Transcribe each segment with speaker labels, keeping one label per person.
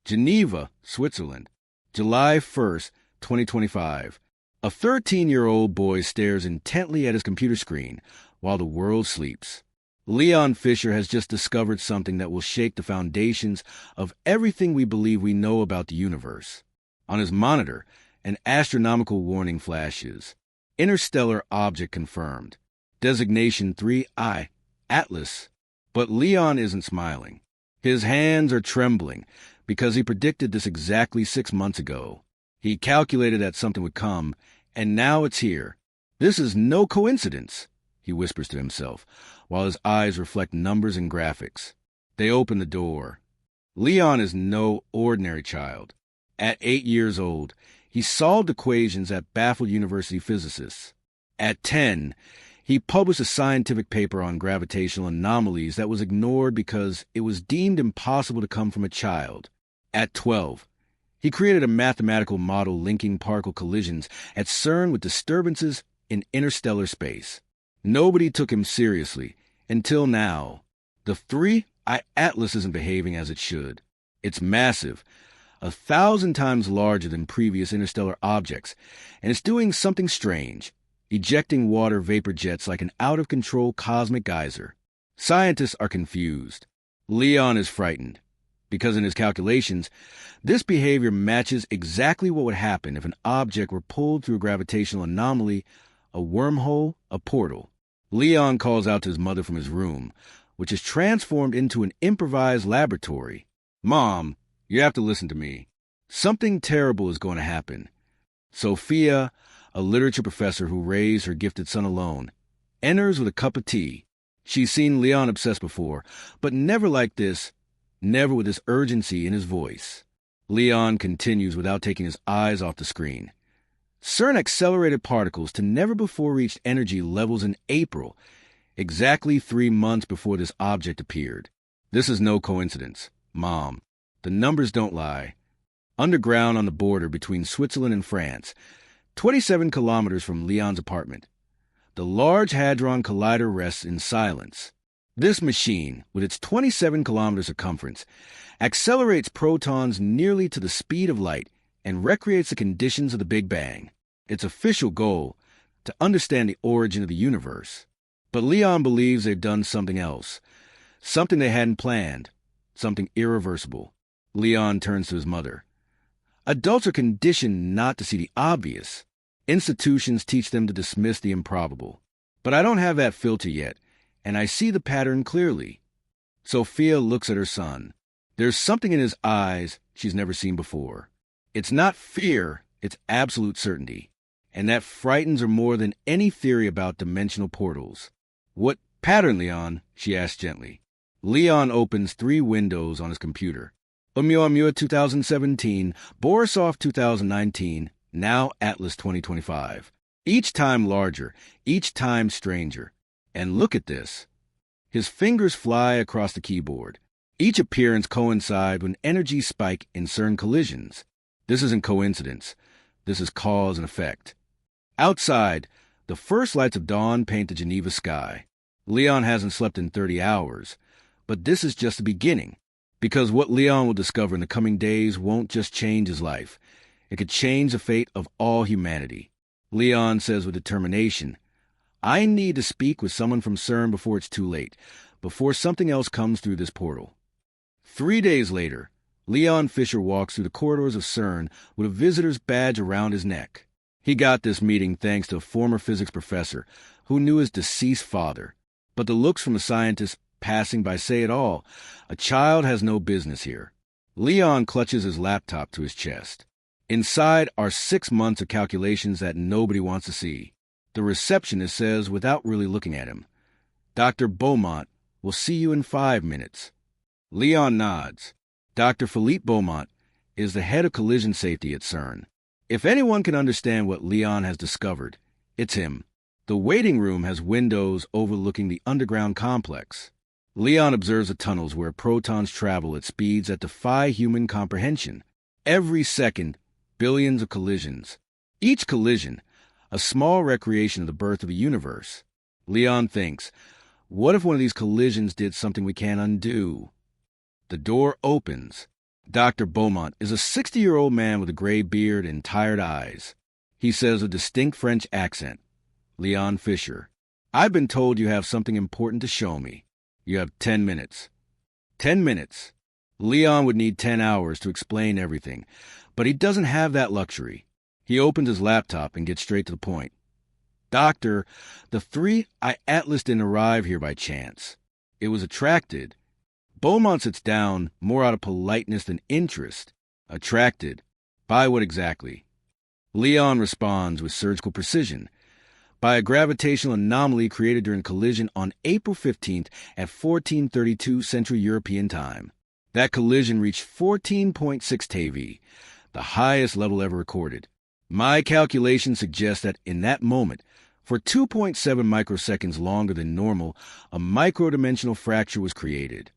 Speaker 1: Geneva, Switzerland, July 1st, 2025. A 13-year-old boy stares intently at his computer screen while the world sleeps. Leon Fischer has just discovered something that will shake the foundations of everything we believe we know about the universe. On his monitor, an astronomical warning flashes. Interstellar object confirmed. Designation 3I, Atlas. But Leon isn't smiling. His hands are trembling because he predicted this exactly 6 months ago. He calculated that something would come, and now it's here. This is no coincidence, he whispers to himself, while his eyes reflect numbers and graphics. They open the door. Leon is no ordinary child. At 8 years old, he solved equations that baffled university physicists. At 10, he published a scientific paper on gravitational anomalies that was ignored because it was deemed impossible to come from a child. At 12, he created a mathematical model linking particle collisions at CERN with disturbances in interstellar space. Nobody took him seriously until now. The 3I Atlas isn't behaving as it should. It's massive, 1,000 times larger than previous interstellar objects, and it's doing something strange, ejecting water vapor jets like an out-of-control cosmic geyser. Scientists are confused. Leon is frightened, because in his calculations, this behavior matches exactly what would happen if an object were pulled through a gravitational anomaly, a wormhole, a portal. Leon calls out to his mother from his room, which is transformed into an improvised laboratory. "Mom, you have to listen to me. Something terrible is going to happen." Sophia, a literature professor who raised her gifted son alone, enters with a cup of tea. She's seen Leon obsessed before, but never like this, never with this urgency in his voice. Leon continues without taking his eyes off the screen. CERN accelerated particles to never-before-reached energy levels in April, exactly 3 months before this object appeared. This is no coincidence, Mom. The numbers don't lie. Underground on the border between Switzerland and France, 27 kilometers from Leon's apartment, the Large Hadron Collider rests in silence. This machine, with its 27-kilometer circumference, accelerates protons nearly to the speed of light and recreates the conditions of the Big Bang. Its official goal, to understand the origin of the universe. But Leon believes they've done something else, something they hadn't planned, something irreversible. Leon turns to his mother. Adults are conditioned not to see the obvious. Institutions teach them to dismiss the improbable. But I don't have that filter yet, and I see the pattern clearly. Sophia looks at her son. There's something in his eyes she's never seen before. It's not fear, it's absolute certainty. And that frightens her more than any theory about dimensional portals. "What pattern, Leon?" she asks gently. Leon opens 3 windows on his computer. Oumuamua 2017, Borisov 2019, now Atlas 2025. Each time larger, each time stranger. And look at this. His fingers fly across the keyboard. Each appearance coincides with an energy spike in CERN collisions. This isn't coincidence. This is cause and effect. Outside, the first lights of dawn paint the Geneva sky. Leon hasn't slept in 30 hours, but this is just the beginning. Because what Leon will discover in the coming days won't just change his life. It could change the fate of all humanity. Leon says with determination, "I need to speak with someone from CERN before it's too late, before something else comes through this portal." 3 days later, Leon Fischer walks through the corridors of CERN with a visitor's badge around his neck. He got this meeting thanks to a former physics professor who knew his deceased father. But the looks from the scientists passing by say it all. A child has no business here. Leon clutches his laptop to his chest. Inside are 6 months of calculations that nobody wants to see. The receptionist says without really looking at him, "Dr. Beaumont will see you in 5 minutes." Leon nods. Dr. Philippe Beaumont is the head of collision safety at CERN. If anyone can understand what Leon has discovered, it's him. The waiting room has windows overlooking the underground complex. Leon observes the tunnels where protons travel at speeds that defy human comprehension. Every second, billions of collisions. Each collision, a small recreation of the birth of the universe. Leon thinks, what if one of these collisions did something we can't undo? The door opens. Dr. Beaumont is a 60-year-old man with a gray beard and tired eyes. He says with a distinct French accent, "Leon Fischer, I've been told you have something important to show me. You have 10 minutes. 10 minutes. Leon would need 10 hours to explain everything, but he doesn't have that luxury. He opens his laptop and gets straight to the point. Doctor, the 3I Atlas didn't arrive here by chance. It was attracted. Beaumont sits down more out of politeness than interest. Attracted. By what exactly? Leon responds with surgical precision. By a gravitational anomaly created during collision on April 15th at 1432 Central European Time. That collision reached 14.6 TeV, the highest level ever recorded. My calculations suggest that in that moment, for 2.7 microseconds longer than normal, a microdimensional fracture was created.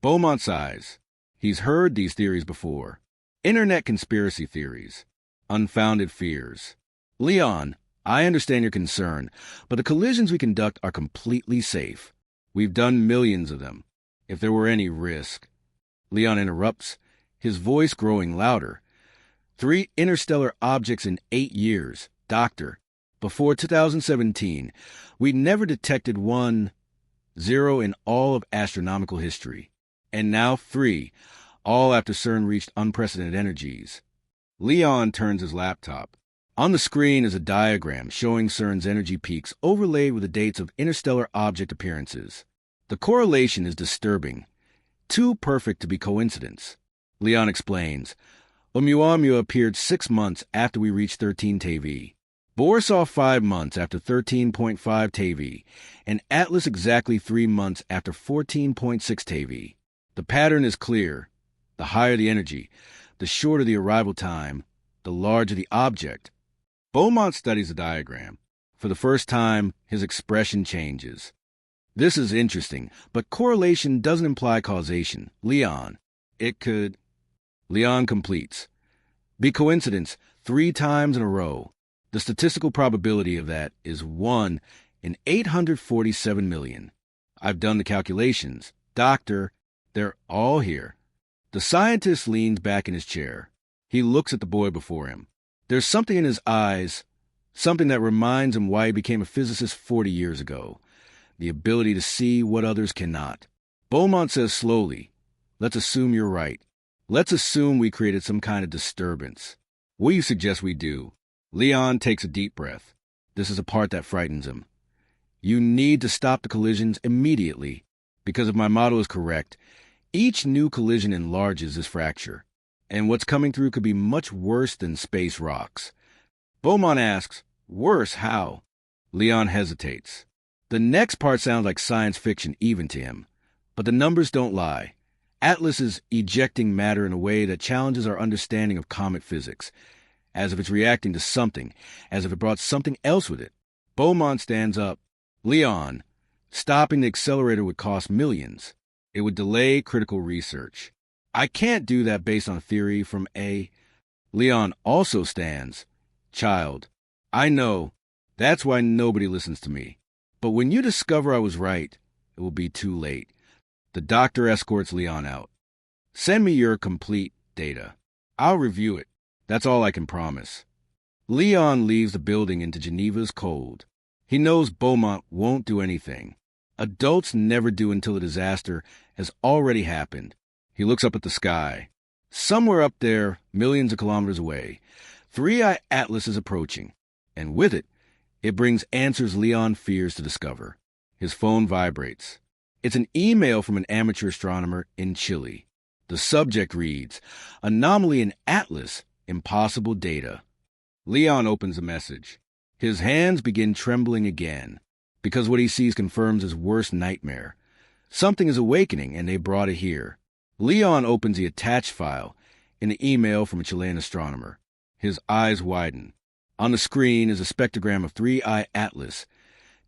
Speaker 1: Beaumont sighs. He's heard these theories before. Internet conspiracy theories. Unfounded fears. Leon, I understand your concern, but the collisions we conduct are completely safe. We've done millions of them. If there were any risk. Leon interrupts, his voice growing louder. 3 interstellar objects in 8 years. Doctor, before 2017, we never detected 1, 0 in all of astronomical history. And now 3, all after CERN reached unprecedented energies. Leon turns his laptop. On the screen is a diagram showing CERN's energy peaks overlaid with the dates of interstellar object appearances. The correlation is disturbing. Too perfect to be coincidence. Leon explains. Oumuamua appeared 6 months after we reached 13 TeV. Bohr saw 5 months after 13.5 TeV, and Atlas exactly 3 months after 14.6 TeV. The pattern is clear. The higher the energy, the shorter the arrival time, the larger the object. Beaumont studies the diagram. For the first time, his expression changes. This is interesting, but correlation doesn't imply causation. Leon, it could... Leon completes. Be coincidence 3 times in a row. The statistical probability of that is 1 in 847 million. I've done the calculations. Doctor, they're all here. The scientist leans back in his chair. He looks at the boy before him. There's something in his eyes, something that reminds him why he became a physicist 40 years ago. The ability to see what others cannot. Beaumont says slowly, let's assume you're right. Let's assume we created some kind of disturbance. What do you suggest we do? Leon takes a deep breath. This is a part that frightens him. You need to stop the collisions immediately, because if my model is correct, each new collision enlarges this fracture, and what's coming through could be much worse than space rocks. Beaumont asks, worse how? Leon hesitates. The next part sounds like science fiction even to him, but the numbers don't lie. Atlas is ejecting matter in a way that challenges our understanding of comet physics, as if it's reacting to something, as if it brought something else with it. Beaumont stands up. Leon, stopping the accelerator would cost millions. It would delay critical research. I can't do that based on theory from A. Leon also stands. Child, I know. That's why nobody listens to me. But when you discover I was right, it will be too late. The doctor escorts Leon out. Send me your complete data. I'll review it. That's all I can promise. Leon leaves the building into Geneva's cold. He knows Beaumont won't do anything. Adults never do until a disaster has already happened. He looks up at the sky. Somewhere up there, millions of kilometers away, 3I Atlas is approaching. And with it, it brings answers Leon fears to discover. His phone vibrates. It's an email from an amateur astronomer in Chile. The subject reads, Anomaly in Atlas, impossible data. Leon opens the message. His hands begin trembling again, because what he sees confirms his worst nightmare. Something is awakening, and they brought it here. Leon opens the attached file, in the email from a Chilean astronomer. His eyes widen. On the screen is a spectrogram of 3I Atlas,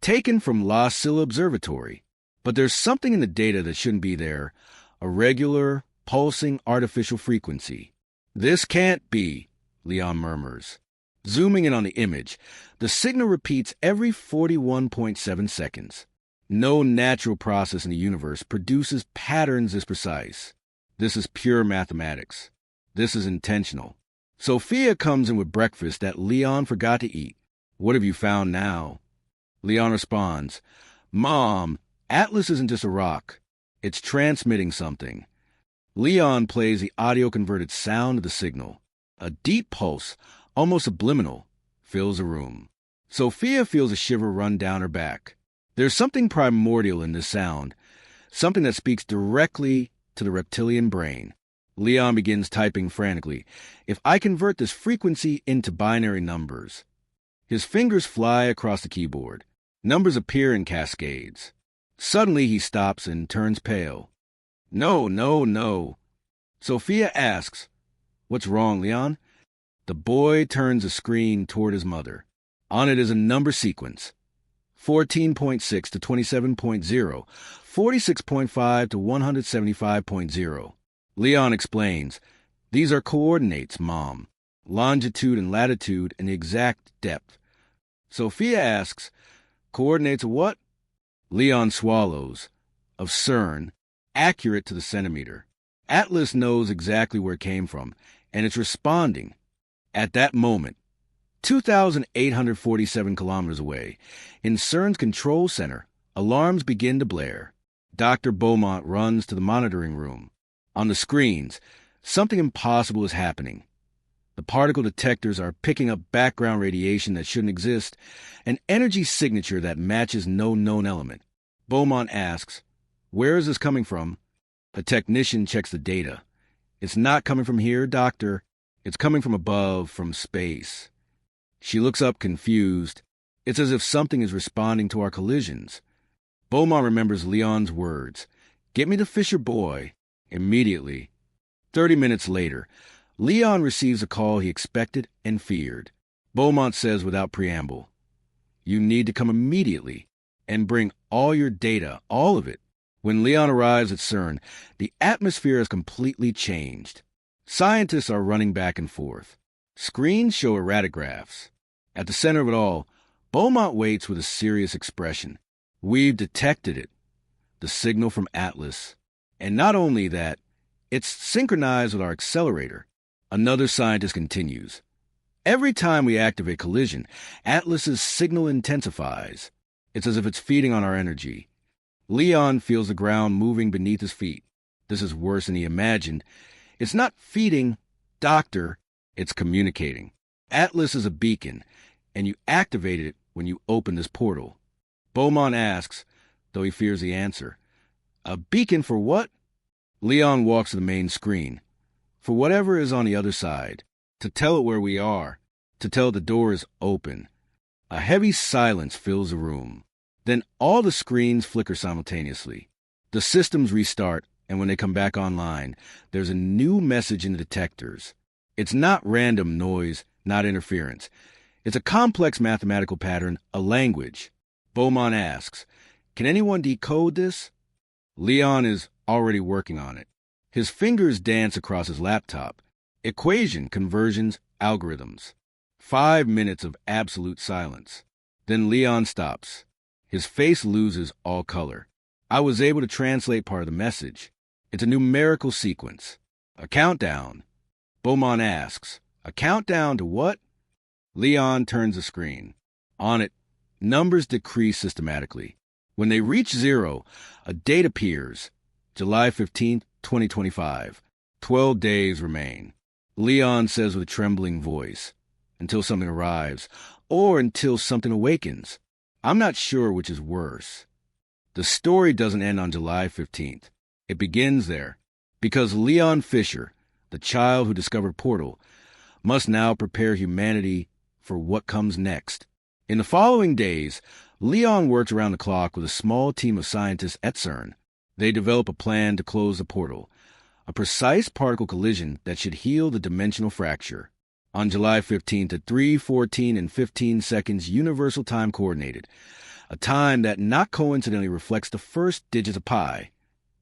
Speaker 1: taken from La Silla Observatory. But there's something in the data that shouldn't be there, a regular, pulsing artificial frequency. This can't be, Leon murmurs. Zooming in on the image, the signal repeats every 41.7 seconds. No natural process in the universe produces patterns this precise. This is pure mathematics. This is intentional. Sophia comes in with breakfast that Leon forgot to eat. What have you found now? Leon responds, Mom, Atlas isn't just a rock. It's transmitting something. Leon plays the audio-converted sound of the signal. A deep pulse, almost subliminal, fills the room. Sophia feels a shiver run down her back. There's something primordial in this sound, something that speaks directly to the reptilian brain. Leon begins typing frantically. If I convert this frequency into binary numbers. His fingers fly across the keyboard. Numbers appear in cascades. Suddenly he stops and turns pale. No, no, no. Sophia asks, What's wrong, Leon? The boy turns the screen toward his mother. On it is a number sequence. 14.6 to 27.0, 46.5 to 175.0. Leon explains, These are coordinates, Mom. Longitude and latitude and the exact depth. Sophia asks, Coordinates of what? Leon swallows. Of CERN, accurate to the centimeter. Atlas knows exactly where it came from, and it's responding. At that moment, 2,847 kilometers away, in CERN's control center, alarms begin to blare. Dr. Beaumont runs to the monitoring room. On the screens, something impossible is happening. The particle detectors are picking up background radiation that shouldn't exist, an energy signature that matches no known element. Beaumont asks, Where is this coming from? A technician checks the data. It's not coming from here, Doctor. It's coming from above, from space. She looks up confused. It's as if something is responding to our collisions. Beaumont remembers Leon's words. Get me the Fischer boy. Immediately. 30 minutes later, Leon receives a call he expected and feared. Beaumont says without preamble, You need to come immediately and bring all your data, all of it. When Leon arrives at CERN, the atmosphere has completely changed. Scientists are running back and forth. Screens show erratic graphs. At the center of it all, Beaumont waits with a serious expression. We've detected it. The signal from Atlas. And not only that, it's synchronized with our accelerator. Another scientist continues. Every time we activate collision, Atlas's signal intensifies. It's as if it's feeding on our energy. Leon feels the ground moving beneath his feet. This is worse than he imagined. It's not feeding, Doctor. It's communicating. Atlas is a beacon, and you activate it when you open this portal. Beaumont asks, though he fears the answer. A beacon for what? Leon walks to the main screen. For whatever is on the other side. To tell it where we are. To tell the door is open. A heavy silence fills the room. Then all the screens flicker simultaneously. The systems restart, and when they come back online, there's a new message in the detectors. It's not random noise, not interference. It's a complex mathematical pattern, a language. Beaumont asks, Can anyone decode this? Leon is already working on it. His fingers dance across his laptop. Equation, conversions, algorithms. 5 minutes of absolute silence. Then Leon stops. His face loses all color. I was able to translate part of the message. It's a numerical sequence. A countdown. Beaumont asks, A countdown to what? Leon turns the screen. On it, numbers decrease systematically. When they reach 0, a date appears. July 15th, 2025. 12 days remain. Leon says with a trembling voice, until something arrives, or until something awakens. I'm not sure which is worse. The story doesn't end on July 15th. It begins there, because Leon Fischer, the child who discovered Portal, must now prepare humanity for what comes next. In the following days, Leon works around the clock with a small team of scientists at CERN. They develop a plan to close the portal, a precise particle collision that should heal the dimensional fracture. On July 15th at 3:14 and 15 seconds Universal Time Coordinated, a time that not coincidentally reflects the first digits of pi,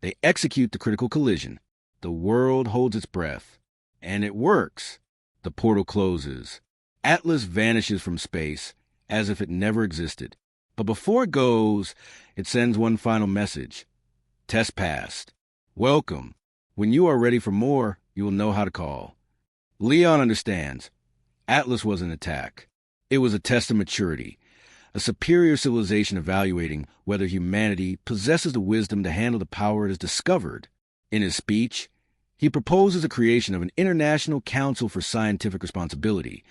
Speaker 1: they execute the critical collision. The world holds its breath. And it works. The portal closes. Atlas vanishes from space as if it never existed. But before it goes, it sends one final message. Test passed. Welcome. When you are ready for more, you will know how to call. Leon understands. Atlas was an attack. It was a test of maturity, a superior civilization evaluating whether humanity possesses the wisdom to handle the power it has discovered. In his speech, he proposes the creation of an International Council for Scientific Responsibility,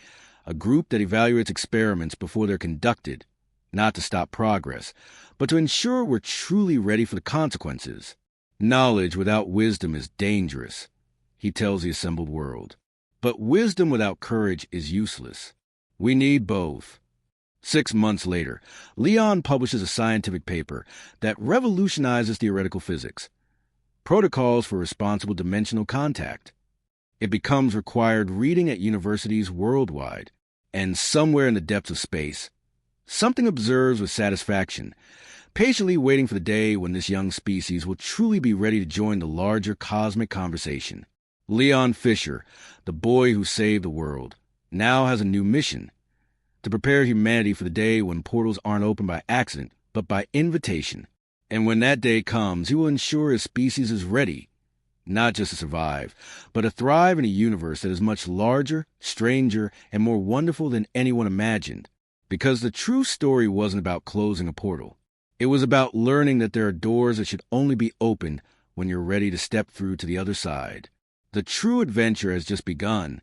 Speaker 1: a group that evaluates experiments before they're conducted, not to stop progress, but to ensure we're truly ready for the consequences. Knowledge without wisdom is dangerous, he tells the assembled world. But wisdom without courage is useless. We need both. 6 months later, Leon publishes a scientific paper that revolutionizes theoretical physics. Protocols for Responsible Dimensional Contact. It becomes required reading at universities worldwide. And somewhere in the depths of space, something observes with satisfaction, patiently waiting for the day when this young species will truly be ready to join the larger cosmic conversation. Leon Fischer, the boy who saved the world, now has a new mission: to prepare humanity for the day when portals aren't opened by accident, but by invitation. And when that day comes, he will ensure his species is ready, not just to survive, but to thrive in a universe that is much larger, stranger, and more wonderful than anyone imagined. Because the true story wasn't about closing a portal. It was about learning that there are doors that should only be opened when you're ready to step through to the other side. The true adventure has just begun,